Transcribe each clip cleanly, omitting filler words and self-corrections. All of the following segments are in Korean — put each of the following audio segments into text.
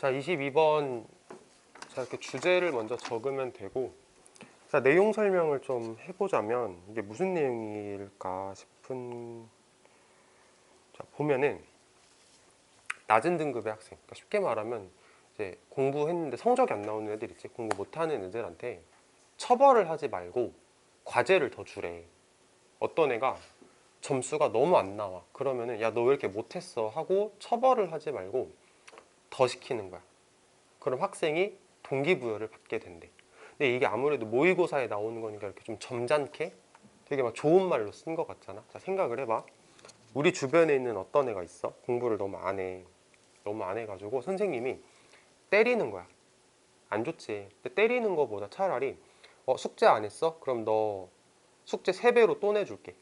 자, 22번. 자, 이렇게 주제를 먼저 적으면 되고, 자, 내용 설명을 좀 해보자면 이게 무슨 내용일까 싶은. 자, 보면은 낮은 등급의 학생, 그러니까 쉽게 말하면 이제 공부했는데 성적이 안 나오는 애들 있지, 공부 못하는 애들한테 처벌을 하지 말고 과제를 더 주래. 어떤 애가 점수가 너무 안 나와, 그러면은 야, 너 왜 이렇게 못했어 하고 처벌을 하지 말고 더 시키는 거야. 그럼 학생이 동기부여를 받게 된대. 근데 이게 아무래도 모의고사에 나오는 거니까 이렇게 좀 점잖게 되게 막 좋은 말로 쓴 것 같잖아. 자, 생각을 해봐. 우리 주변에 있는 어떤 애가 있어? 공부를 너무 안 해. 너무 안 해가지고 선생님이 때리는 거야. 안 좋지. 근데 때리는 거보다 차라리 숙제 안 했어? 그럼 너 숙제 3배로 또 내줄게.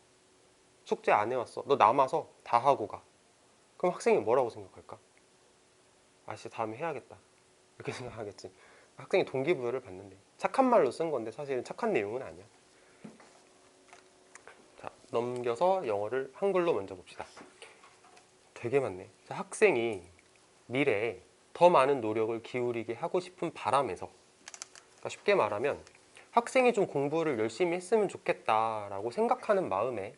숙제 안 해왔어. 너 남아서 다 하고 가. 그럼 학생이 뭐라고 생각할까? 아, 씨, 다음에 해야겠다. 이렇게 생각하겠지. 학생이 동기부여를 받는데, 착한 말로 쓴 건데 사실은 착한 내용은 아니야. 자, 넘겨서 영어를 한글로 먼저 봅시다. 되게 많네. 자, 학생이 미래에 더 많은 노력을 기울이게 하고 싶은 바람에서, 그러니까 쉽게 말하면 학생이 좀 공부를 열심히 했으면 좋겠다라고 생각하는 마음에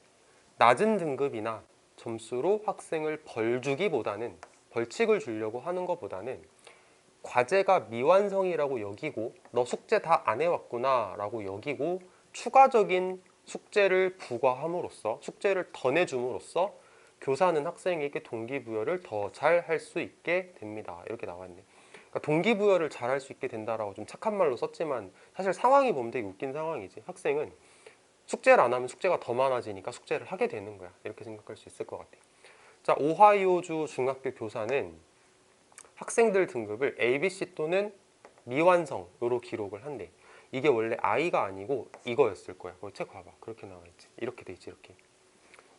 낮은 등급이나 점수로 학생을 벌주기보다는, 벌칙을 주려고 하는 것보다는 과제가 미완성이라고 여기고 너 숙제 다 안 해왔구나 라고 여기고 추가적인 숙제를 부과함으로써, 숙제를 더 내줌으로써 교사는 학생에게 동기부여를 더 잘 할 수 있게 됩니다. 이렇게 나왔네. 그러니까 동기부여를 잘 할 수 있게 된다라고 좀 착한 말로 썼지만 사실 상황이 보면 되게 웃긴 상황이지. 학생은 숙제를 안 하면 숙제가 더 많아지니까 숙제를 하게 되는 거야. 이렇게 생각할 수 있을 것 같아. 자, 오하이오주 중학교 교사는 학생들 등급을 ABC 또는 미완성으로 기록을 한대. 이게 원래 I가 아니고 이거였을 거야. 거기 책 봐봐. 그렇게 나와 있지. 이렇게 돼 있지, 이렇게.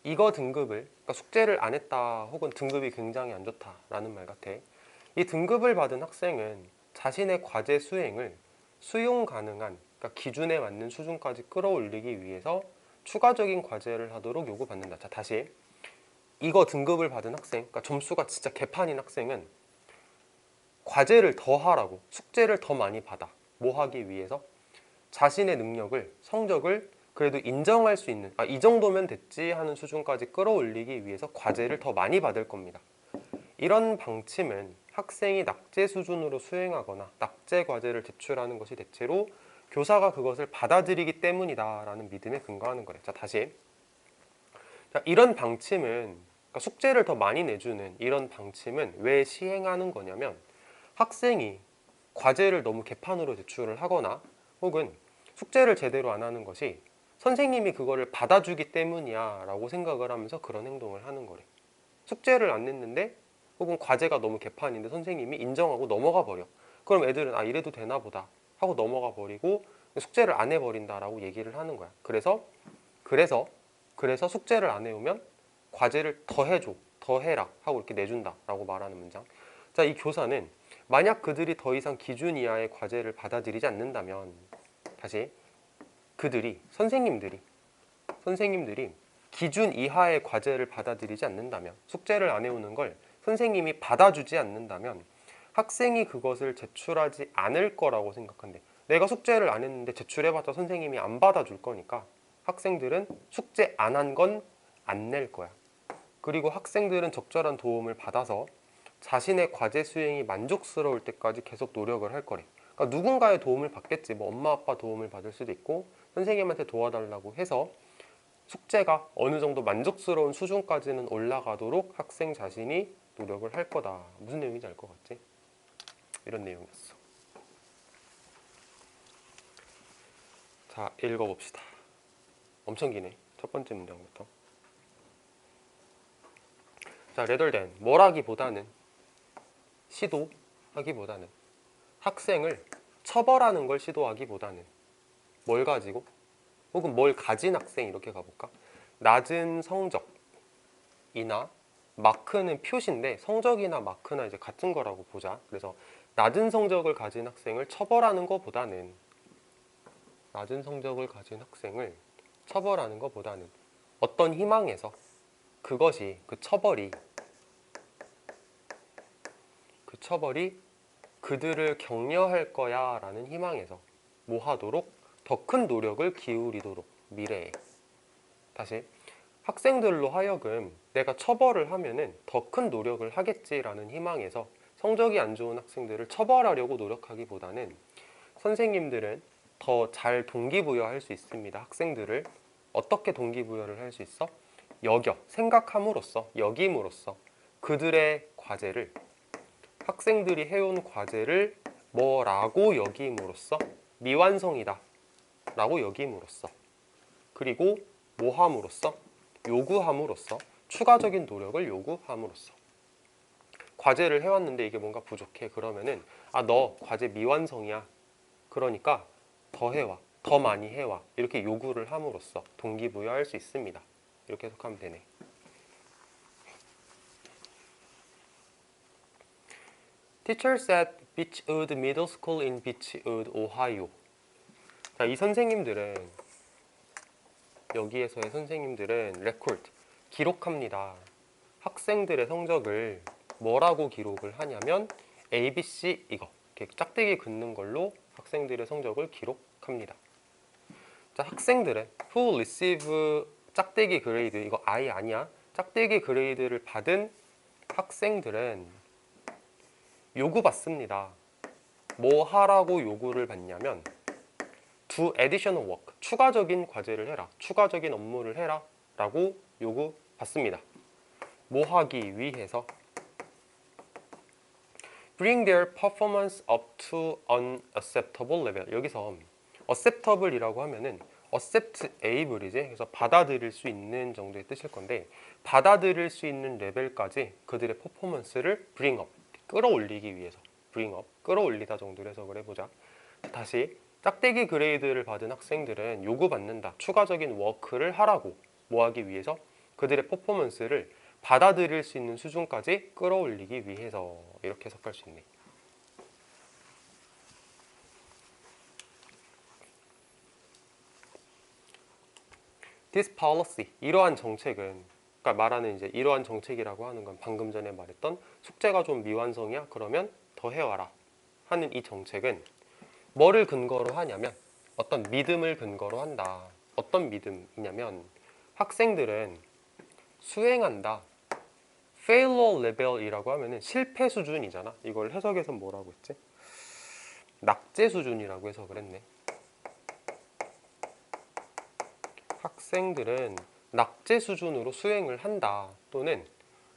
이거 등급을, 그러니까 숙제를 안 했다 혹은 등급이 굉장히 안 좋다라는 말 같아. 이 등급을 받은 학생은 자신의 과제 수행을 수용 가능한, 그러니까 기준에 맞는 수준까지 끌어올리기 위해서 추가적인 과제를 하도록 요구받는다. 자, 다시. 이거 등급을 받은 학생, 그러니까 점수가 진짜 개판인 학생은 과제를 더 하라고, 숙제를 더 많이 받아. 뭐 하기 위해서? 자신의 능력을, 성적을 그래도 인정할 수 있는, 이 정도면 됐지 하는 수준까지 끌어올리기 위해서 과제를 더 많이 받을 겁니다. 이런 방침은 학생이 낙제 수준으로 수행하거나 낙제 과제를 제출하는 것이 대체로 교사가 그것을 받아들이기 때문이다 라는 믿음에 근거하는 거래. 자, 다시. 자, 이런 방침은, 그러니까 숙제를 더 많이 내주는 이런 방침은 왜 시행하는 거냐면, 학생이 과제를 너무 개판으로 제출을 하거나 혹은 숙제를 제대로 안 하는 것이 선생님이 그거를 받아주기 때문이야 라고 생각을 하면서 그런 행동을 하는 거래. 숙제를 안 냈는데 혹은 과제가 너무 개판인데 선생님이 인정하고 넘어가 버려. 그럼 애들은 아, 이래도 되나 보다 하고 넘어가 버리고 숙제를 안 해버린다라고 얘기를 하는 거야. 그래서 숙제를 안 해오면 과제를 더 해줘, 더 해라 하고 이렇게 내준다라고 말하는 문장. 자, 이 교사는 만약 그들이 더 이상 기준 이하의 과제를 받아들이지 않는다면, 다시, 선생님들이 기준 이하의 과제를 받아들이지 않는다면, 숙제를 안 해오는 걸 선생님이 받아주지 않는다면 학생이 그것을 제출하지 않을 거라고 생각한대. 내가 숙제를 안 했는데 제출해봤자 선생님이 안 받아줄 거니까 학생들은 숙제 안 한 건 안 낼 거야. 그리고 학생들은 적절한 도움을 받아서 자신의 과제 수행이 만족스러울 때까지 계속 노력을 할 거래. 그러니까 누군가의 도움을 받겠지. 뭐 엄마 아빠 도움을 받을 수도 있고 선생님한테 도와달라고 해서 숙제가 어느 정도 만족스러운 수준까지는 올라가도록 학생 자신이 노력을 할 거다. 무슨 내용인지 알 것 같지? 이런 내용이었어. 자, 읽어봅시다. 엄청 기네. 첫 번째 문장부터. 자, rather than, 뭐라기보다는, 시도하기보다는, 학생을 처벌하는 걸 시도하기보다는 뭘 가지고? 혹은 뭘 가진 학생, 이렇게 가볼까? 낮은 성적이나, 마크는 표시인데 성적이나 마크나 이제 같은 거라고 보자. 그래서 낮은 성적을 가진 학생을 처벌하는 것보다는, 낮은 성적을 가진 학생을 처벌하는 것보다는 어떤 희망에서 그것이, 그 처벌이 그들을 격려할 거야 라는 희망에서 뭐 하도록? 더 큰 노력을 기울이도록 미래에. 다시, 학생들로 하여금 내가 처벌을 하면은 더 큰 노력을 하겠지라는 희망에서 성적이 안 좋은 학생들을 처벌하려고 노력하기보다는 선생님들은 더 잘 동기부여할 수 있습니다. 학생들을 어떻게 동기부여를 할 수 있어? 생각함으로써, 여김으로써 그들의 과제를, 학생들이 해온 과제를 뭐라고 여김으로써 미완성이다 라고 여김으로써, 그리고 뭐함으로써, 요구함으로써, 추가적인 노력을 요구함으로써. 과제를 해왔는데 이게 뭔가 부족해. 그러면은 너 과제 미완성이야. 그러니까 더 해와, 더 많이 해와. 이렇게 요구를 함으로써 동기부여할 수 있습니다. 이렇게 해석하면 되네. Teachers at Beechwood Middle School in Beechwood, Ohio. 자, 이 선생님들은, 여기에서의 선생님들은 레코드, 기록합니다. 학생들의 성적을 뭐라고 기록을 하냐면 ABC 이거 이렇게 짝대기 긋는 걸로 학생들의 성적을 기록합니다. 자, 학생들은 who receive 짝대기 그레이드, 이거 I 아니야. 짝대기 그레이드를 받은 학생들은 요구받습니다. 뭐 하라고 요구를 받냐면 do additional work, 추가적인 과제를 해라, 추가적인 업무를 해라 라고 요구받습니다. 뭐 하기 위해서? Bring their performance up to an acceptable level. 여기서 acceptable 이라고 하면은 accept able이지. 그래서 받아들일 수 있는 정도의 뜻일 건데, 받아들일 수 있는 레벨까지 그들의 퍼포먼스를 bring up, 끌어올리기 위해서. bring up, 끌어올리다 정도로 해석을 해보자. 다시, 짝대기 그레이드를 받은 학생들은 요구받는다, 추가적인 워크를 하라고. 뭐 하기 위해서? 그들의 퍼포먼스를 받아들일 수 있는 수준까지 끌어올리기 위해서. 이렇게 해석할 수 있네. This policy, 이러한 정책은, 그러니까 말하는 이제 이러한 정책이라고 하는 건 방금 전에 말했던 숙제가 좀 미완성이야? 그러면 더 해와라 하는 이 정책은 뭐를 근거로 하냐면 어떤 믿음을 근거로 한다. 어떤 믿음이냐면 학생들은 수행한다. failure level이라고 하면은 실패 수준이잖아. 이걸 해석해서 뭐라고 했지? 낙제 수준이라고 해석을 했네. 학생들은 낙제 수준으로 수행을 한다. 또는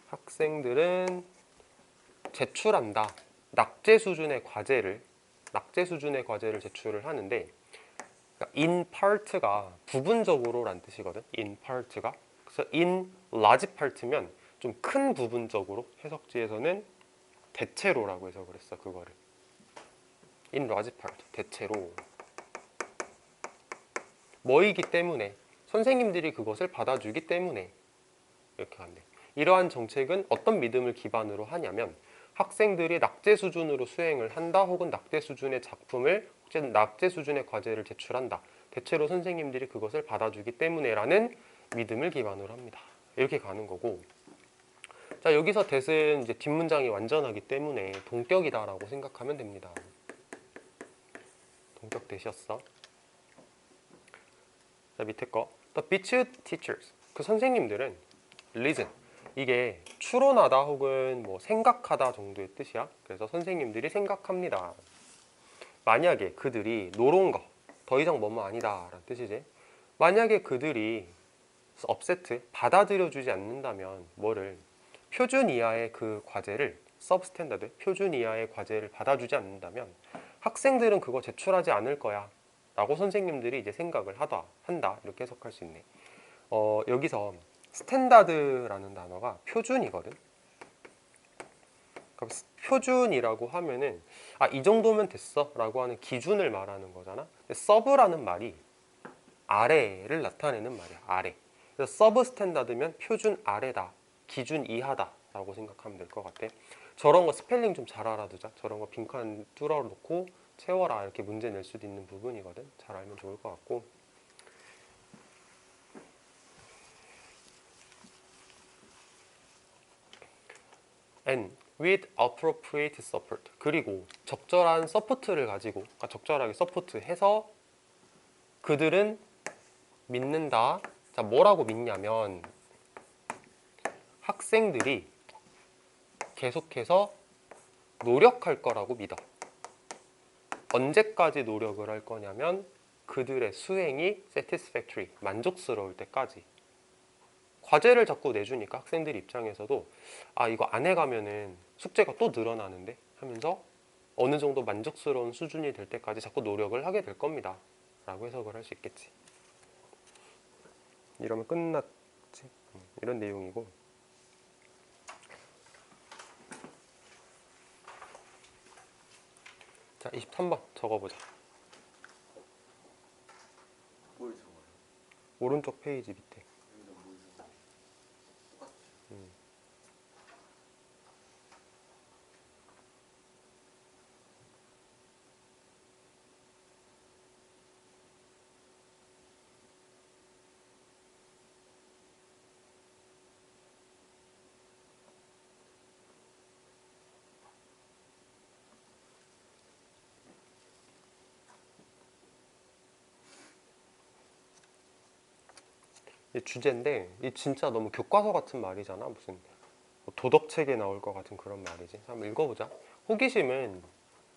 학생들은 제출한다. 낙제 수준의 과제를 제출을 하는데, in part가 부분적으로란 뜻이거든. in part가. 그래서 in large part면 좀 큰 부분적으로, 해석지에서는 대체로라고 해석을 했어. 그거를 in large part, 대체로. 뭐이기 때문에? 선생님들이 그것을 받아주기 때문에. 이렇게 간대. 이러한 정책은 어떤 믿음을 기반으로 하냐면 학생들이 낙제 수준으로 수행을 한다, 혹은 낙제 수준의 작품을, 낙제 수준의 과제를 제출한다. 대체로 선생님들이 그것을 받아주기 때문에 라는 믿음을 기반으로 합니다. 이렇게 가는 거고, 자, 여기서 that은 이제 뒷문장이 완전하기 때문에 동격이다라고 생각하면 됩니다. 동격 that이었어. 자, 밑에 거. The Beechwood teachers. 그 선생님들은 listen. 이게 추론하다 혹은 뭐 생각하다 정도의 뜻이야. 그래서 선생님들이 생각합니다. 만약에 그들이 노론 거, 더 이상 뭐뭐 아니다 라는 뜻이지. 만약에 그들이 upset, 받아들여주지 않는다면 뭐를? 표준 이하의 그 과제를, substandard, 표준 이하의 과제를 받아주지 않는다면 학생들은 그거 제출하지 않을 거야 라고 선생님들이 이제 생각을 한다. 이렇게 해석할 수 있네. 여기서 스탠다드라는 단어가 표준이거든. 그럼 표준이라고 하면은 이 정도면 됐어 라고 하는 기준을 말하는 거잖아. 근데 서브라는 말이 아래를 나타내는 말이야. 아래. 그래서 서브 스탠다드면 표준 아래다, 기준 이하다 라고 생각하면 될 것 같아. 저런 거 스펠링 좀 잘 알아두자. 저런 거 빈칸 뚫어 놓고 채워라 이렇게 문제 낼 수도 있는 부분이거든. 잘 알면 좋을 것 같고. And with appropriate support. 그리고 적절한 서포트를 가지고, 그러니까 적절하게 서포트해서 그들은 믿는다. 자, 뭐라고 믿냐면 학생들이 계속해서 노력할 거라고 믿어. 언제까지 노력을 할 거냐면 그들의 수행이 satisfactory, 만족스러울 때까지. 과제를 자꾸 내주니까 학생들 입장에서도 아, 이거 안 해가면은 숙제가 또 늘어나는데 하면서 어느 정도 만족스러운 수준이 될 때까지 자꾸 노력을 하게 될 겁니다 라고 해석을 할 수 있겠지. 이러면 끝났지. 이런 내용이고, 자 23번 적어보자. 뭘 적어요? 오른쪽 페이지 밑에. 여기다 뭘 적어요? 똑같이. 이 주제인데 이 진짜 너무 교과서 같은 말이잖아. 무슨 도덕책에 나올 것 같은 그런 말이지. 한번 읽어보자. 호기심은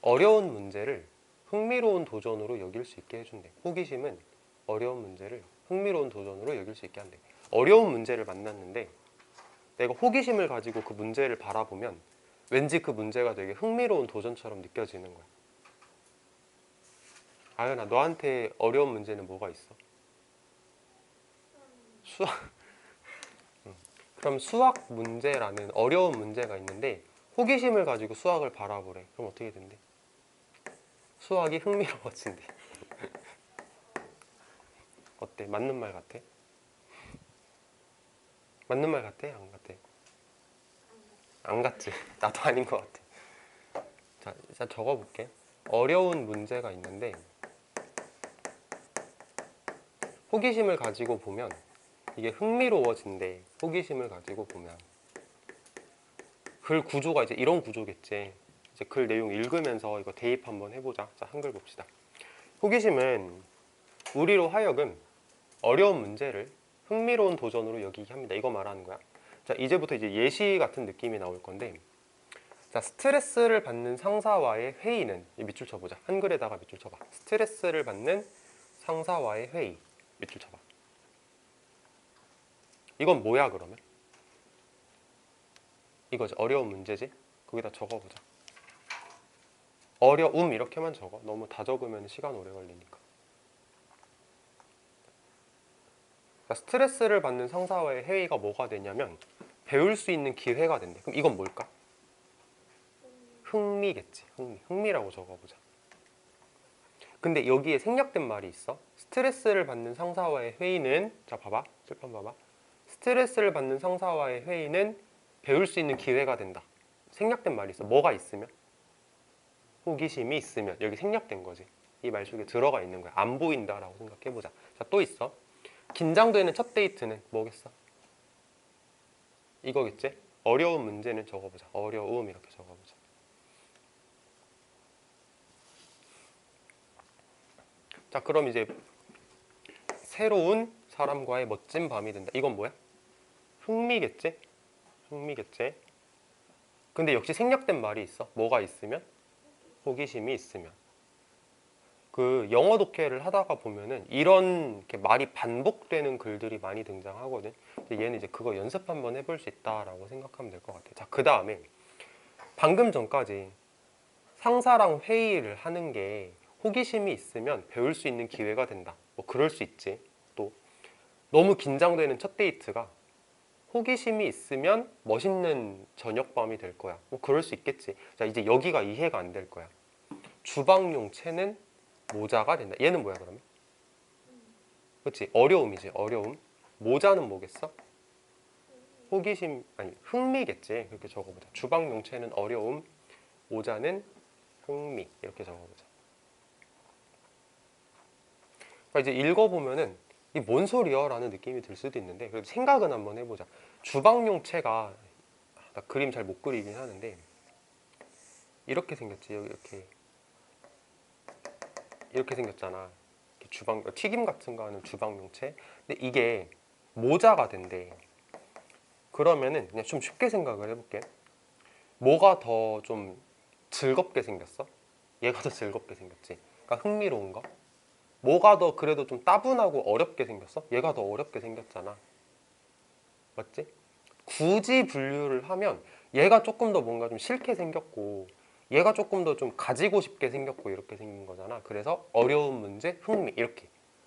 어려운 문제를 흥미로운 도전으로 여길 수 있게 해준대. 호기심은 어려운 문제를 흥미로운 도전으로 여길 수 있게 한대. 어려운 문제를 만났는데 내가 호기심을 가지고 그 문제를 바라보면 왠지 그 문제가 되게 흥미로운 도전처럼 느껴지는 거야. 아연아, 너한테 어려운 문제는 뭐가 있어? 수학. 그럼 수학 문제라는 어려운 문제가 있는데 호기심을 가지고 수학을 바라보래. 그럼 어떻게 된대? 수학이 흥미로워진대. 어때? 맞는 말 같아? 맞는 말 같아? 안 같아? 안 같지? 나도 아닌 것 같아. 자, 일단 적어볼게. 어려운 문제가 있는데 호기심을 가지고 보면 이게 흥미로워진대. 호기심을 가지고 보면 글 구조가 이제 이런 구조겠지. 이제 글 내용 읽으면서 이거 대입 한번 해보자. 자, 한글 봅시다. 호기심은 우리로 하여금 어려운 문제를 흥미로운 도전으로 여기게 합니다. 이거 말하는 거야. 자, 이제부터 이제 예시 같은 느낌이 나올 건데, 자, 스트레스를 받는 상사와의 회의는, 이 밑줄 쳐보자. 한글에다가 밑줄 쳐봐. 스트레스를 받는 상사와의 회의. 밑줄 쳐봐. 이건 뭐야 그러면? 이거지. 어려운 문제지. 거기다 적어보자. 어려움 이렇게만 적어. 너무 다 적으면 시간 오래 걸리니까. 자, 스트레스를 받는 상사와의 회의가 뭐가 되냐면 배울 수 있는 기회가 된대. 그럼 이건 뭘까? 흥미겠지. 흥미라고 적어보자. 근데 여기에 생략된 말이 있어. 스트레스를 받는 상사와의 회의는, 자 봐봐. 칠판 봐봐. 스트레스를 받는 상사와의 회의는 배울 수 있는 기회가 된다. 생략된 말이 있어. 뭐가 있으면? 호기심이 있으면. 여기 생략된 거지. 이 말 속에 들어가 있는 거야. 안 보인다라고 생각해보자. 자, 또 있어. 긴장되는 첫 데이트는 뭐겠어? 이거겠지? 어려운 문제는 적어보자. 어려움 이렇게 적어보자. 자, 그럼 이제 새로운 사람과의 멋진 밤이 된다. 이건 뭐야? 흥미겠지? 흥미겠지? 근데 역시 생략된 말이 있어. 뭐가 있으면? 호기심이 있으면. 그 영어 독해를 하다가 보면은 이런 이렇게 말이 반복되는 글들이 많이 등장하거든. 근데 얘는 이제 그거 연습 한번 해볼 수 있다라고 생각하면 될 것 같아. 자, 그 다음에 방금 전까지 상사랑 회의를 하는 게 호기심이 있으면 배울 수 있는 기회가 된다. 뭐 그럴 수 있지. 또 너무 긴장되는 첫 데이트가 호기심이 있으면 멋있는 저녁밤이 될 거야. 뭐 그럴 수 있겠지. 자, 이제 여기가 이해가 안 될 거야. 주방용 채는 모자가 된다. 얘는 뭐야 그러면? 그렇지. 어려움이지. 어려움. 모자는 뭐겠어? 호기심, 아니 흥미겠지. 그렇게 적어보자. 주방용 채는 어려움, 모자는 흥미. 이렇게 적어보자. 그러니까 이제 읽어보면은 이 뭔 소리야? 라는 느낌이 들 수도 있는데 그래도 생각은 한번 해보자. 주방용 채가, 나 그림 잘 못 그리긴 하는데 이렇게 생겼지. 여기 이렇게 생겼잖아. 이렇게 주방 튀김 같은 거 하는 주방용체. 근데 이게 모자가 된대. 그러면은 그냥 좀 쉽게 생각을 해볼게. 뭐가 더 좀 즐겁게 생겼어? 얘가 더 즐겁게 생겼지. 그러니까 흥미로운 거. 뭐가 더 그래도 좀 따분하고 어렵게 생겼어? 얘가 더 어렵게 생겼잖아. 맞지? 굳이 분류를 하면 얘가 조금 더 뭔가 좀 싫게 생겼고 얘가 조금 더 좀 가지고 싶게 생겼고 이렇게 생긴 거잖아. 그래서 어려운 문제, 흥미 이렇게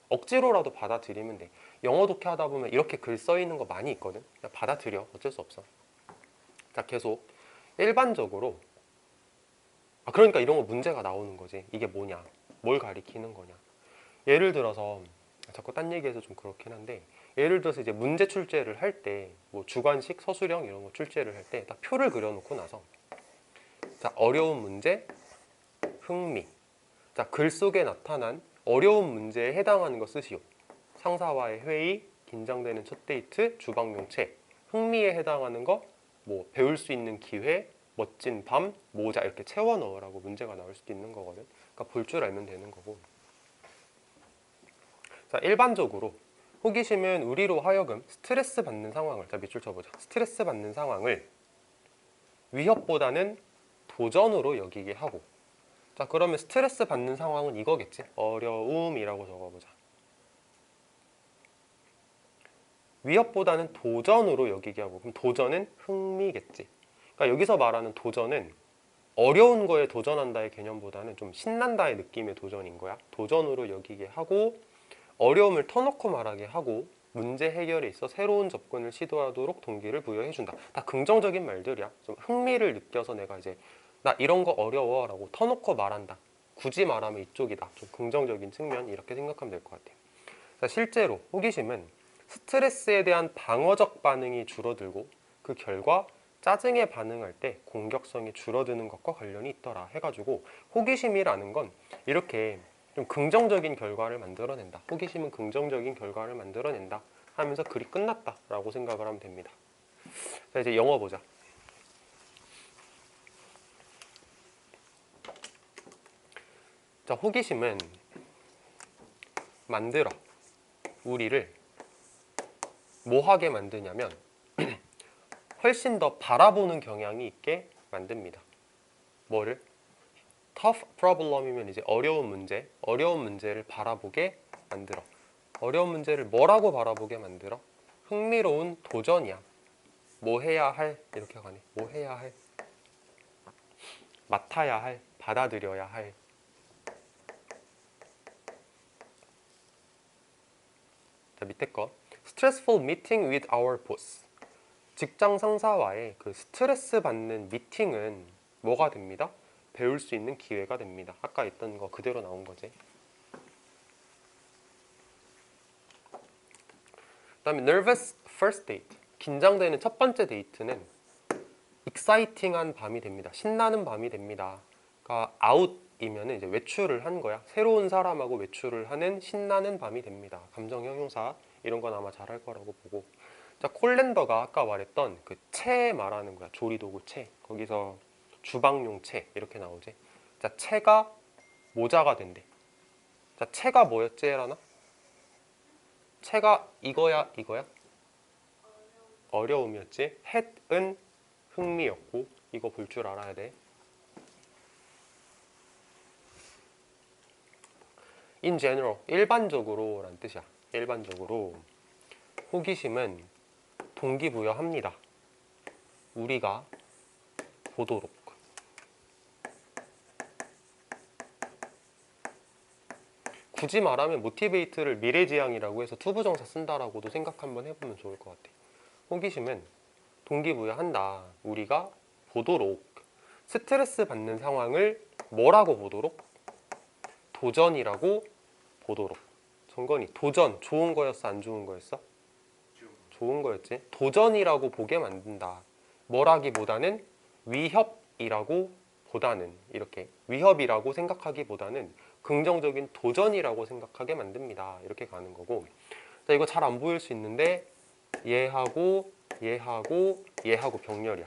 억지로라도 받아들이면 돼. 영어 독해 하다 보면 이렇게 글 써 있는 거 많이 있거든. 그냥 받아들여. 어쩔 수 없어. 자, 계속 일반적으로 그러니까 이런 거 문제가 나오는 거지. 이게 뭐냐? 뭘 가리키는 거냐? 예를 들어서 자꾸 딴 얘기해서 좀 그렇긴 한데 예를 들어서 이제 문제 출제를 할 때 뭐 주관식, 서술형 이런 거 출제를 할 때 딱 표를 그려놓고 나서 자, 어려운 문제, 흥미. 자, 글 속에 나타난 어려운 문제에 해당하는 거 쓰시오. 상사와의 회의, 긴장되는 첫 데이트, 주방용체. 흥미에 해당하는 거, 뭐 배울 수 있는 기회, 멋진 밤, 모자 이렇게 채워 넣으라고 문제가 나올 수도 있는 거거든. 그러니까 볼 줄 알면 되는 거고. 자, 일반적으로 호기심은 우리로 하여금 스트레스 받는 상황을, 자, 밑줄 쳐보자. 스트레스 받는 상황을 위협보다는 도전으로 여기게 하고, 자, 그러면 스트레스 받는 상황은 이거겠지. 어려움이라고 적어보자. 위협보다는 도전으로 여기게 하고, 그럼 도전은 흥미겠지. 그러니까 여기서 말하는 도전은 어려운 거에 도전한다의 개념보다는 좀 신난다의 느낌의 도전인 거야. 도전으로 여기게 하고 어려움을 터놓고 말하게 하고 문제 해결에 있어 새로운 접근을 시도하도록 동기를 부여해준다. 다 긍정적인 말들이야. 좀 흥미를 느껴서 내가 이제 나 이런 거 어려워 라고 터놓고 말한다. 굳이 말하면 이쪽이다. 좀 긍정적인 측면 이렇게 생각하면 될 것 같아요. 자, 실제로 호기심은 스트레스에 대한 방어적 반응이 줄어들고 그 결과 짜증에 반응할 때 공격성이 줄어드는 것과 관련이 있더라 해가지고 호기심이라는 건 이렇게 좀 긍정적인 결과를 만들어낸다. 호기심은 긍정적인 결과를 만들어낸다 하면서 글이 끝났다라고 생각을 하면 됩니다. 자, 이제 영어 보자. 자, 호기심은 만들어 우리를 뭐 하게 만드냐면 훨씬 더 바라보는 경향이 있게 만듭니다. 뭐를? tough problem이면 이제 어려운 문제를 바라보게 만들어. 어려운 문제를 뭐라고 바라보게 만들어? 흥미로운 도전이야. 뭐 해야 할? 이렇게 가네. 뭐 해야 할? 맡아야 할? 받아들여야 할? 자, 밑에 거. Stressful meeting with our boss. 직장 상사와의 그 스트레스 받는 미팅은 뭐가 됩니다? 배울 수 있는 기회가 됩니다. 아까 있던 거 그대로 나온 거지. 그다음에 nervous first date. 긴장되는 첫 번째 데이트는 exciting한 밤이 됩니다. 신나는 밤이 됩니다. 그러니까 out이면은 이제 외출을 한 거야. 새로운 사람하고 외출을 하는 신나는 밤이 됩니다. 감정 형용사 이런 건 아마 잘할 거라고 보고. 자, 콜랜더가 아까 말했던 그 채 말하는 거야. 조리도구 채. 거기서 주방용 채 이렇게 나오지. 자, 채가 모자가 된대. 자, 채가 뭐였지, 해라나? 채가 이거야, 이거야? 어려움이었지. 햇은 흥미였고 이거 볼 줄 알아야 돼. In general, 일반적으로 라는 뜻이야. 일반적으로 호기심은 동기부여합니다. 우리가 보도록. 굳이 말하면 모티베이트를 미래지향이라고 해서 투부정사 쓴다라고도 생각 한번 해보면 좋을 것 같아. 호기심은 동기부여한다. 우리가 보도록. 스트레스 받는 상황을 뭐라고 보도록? 도전이라고 보도록. 정건이 도전 좋은 거였어, 안 좋은 거였어? 좋은 거였지. 도전이라고 보게 만든다. 뭐라기보다는 위협이라고 보다는 이렇게 위협이라고 생각하기보다는 긍정적인 도전이라고 생각하게 만듭니다. 이렇게 가는 거고. 자, 이거 잘 안 보일 수 있는데 얘하고 얘하고 얘하고 병렬이야.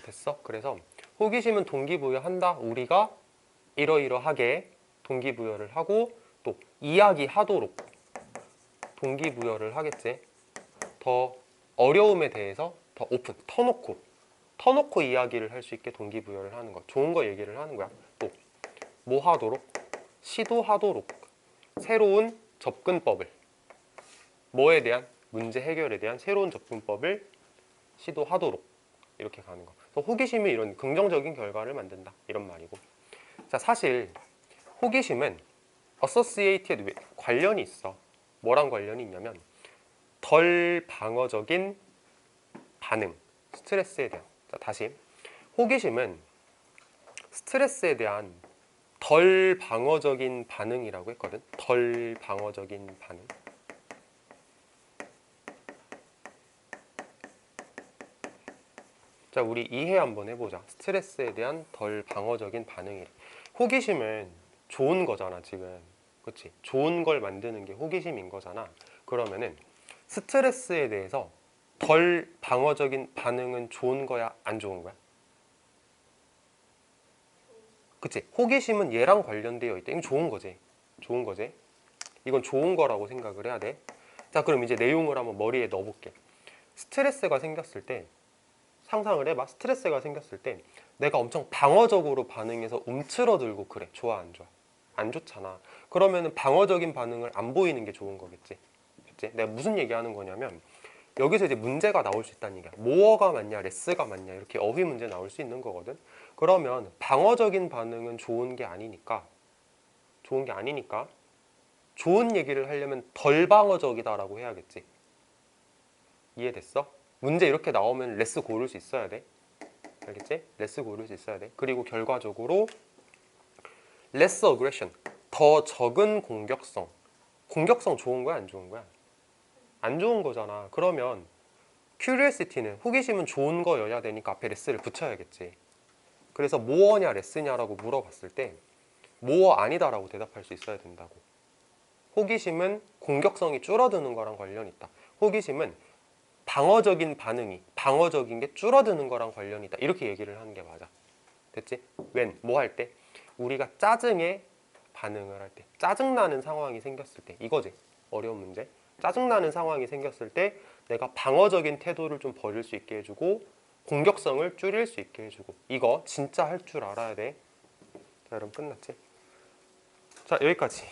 됐어? 그래서 호기심은 동기부여한다. 우리가 이러이러하게 동기부여를 하고 또 이야기하도록 동기부여를 하겠지. 더 어려움에 대해서 더 오픈, 터놓고 이야기를 할 수 있게 동기부여를 하는 거. 좋은 거 얘기를 하는 거야. 또 뭐 하도록? 시도하도록. 새로운 접근법을. 뭐에 대한? 문제 해결에 대한 새로운 접근법을 시도하도록. 이렇게 가는 거. 그래서 호기심이 이런 긍정적인 결과를 만든다. 이런 말이고. 자, 사실 호기심은 associated with, 관련이 있어. 뭐랑 관련이 있냐면 덜 방어적인 반응, 스트레스에 대한. 자, 다시. 호기심은 스트레스에 대한 덜 방어적인 반응이라고 했거든. 덜 방어적인 반응. 자, 우리 이해 한번 해보자. 스트레스에 대한 덜 방어적인 반응이래. 호기심은 좋은 거잖아, 지금. 그치? 좋은 걸 만드는 게 호기심인 거잖아. 그러면은 스트레스에 대해서 덜 방어적인 반응은 좋은 거야, 안 좋은 거야? 그치? 호기심은 얘랑 관련되어 있다. 이건 좋은 거지. 좋은 거지. 이건 좋은 거라고 생각을 해야 돼. 자, 그럼 이제 내용을 한번 머리에 넣어볼게. 스트레스가 생겼을 때 상상을 해봐. 스트레스가 생겼을 때 내가 엄청 방어적으로 반응해서 움츠러들고 그래. 좋아, 안 좋아? 안 좋잖아. 그러면은 방어적인 반응을 안 보이는 게 좋은 거겠지. 그치? 내가 무슨 얘기하는 거냐면 여기서 이제 문제가 나올 수 있다는 얘기야. 모어가 맞냐, 레스가 맞냐 이렇게 어휘 문제 나올 수 있는 거거든. 그러면 방어적인 반응은 좋은 게 아니니까 좋은 얘기를 하려면 덜 방어적이다라고 해야겠지. 이해됐어? 문제 이렇게 나오면 레스 고를 수 있어야 돼. 알겠지? 레스 고를 수 있어야 돼. 그리고 결과적으로 less aggression, 더 적은 공격성. 공격성 좋은 거야, 안 좋은 거야? 안 좋은 거잖아. 그러면 curiosity는, 호기심은 좋은 거여야 되니까 앞에 less를 붙여야겠지. 그래서 모어냐 레스냐라고 물어봤을 때 모어 아니다라고 대답할 수 있어야 된다고. 호기심은 공격성이 줄어드는 거랑 관련이 있다. 호기심은 방어적인 게 줄어드는 거랑 관련이 있다. 이렇게 얘기를 하는 게 맞아. 됐지? when, 뭐 할 때? 우리가 짜증에 반응을 할 때, 짜증나는 상황이 생겼을 때, 이거지. 어려운 문제. 짜증나는 상황이 생겼을 때 내가 방어적인 태도를 좀 버릴 수 있게 해주고 공격성을 줄일 수 있게 해주고. 이거 진짜 할 줄 알아야 돼. 자, 여러분 끝났지? 자, 여기까지.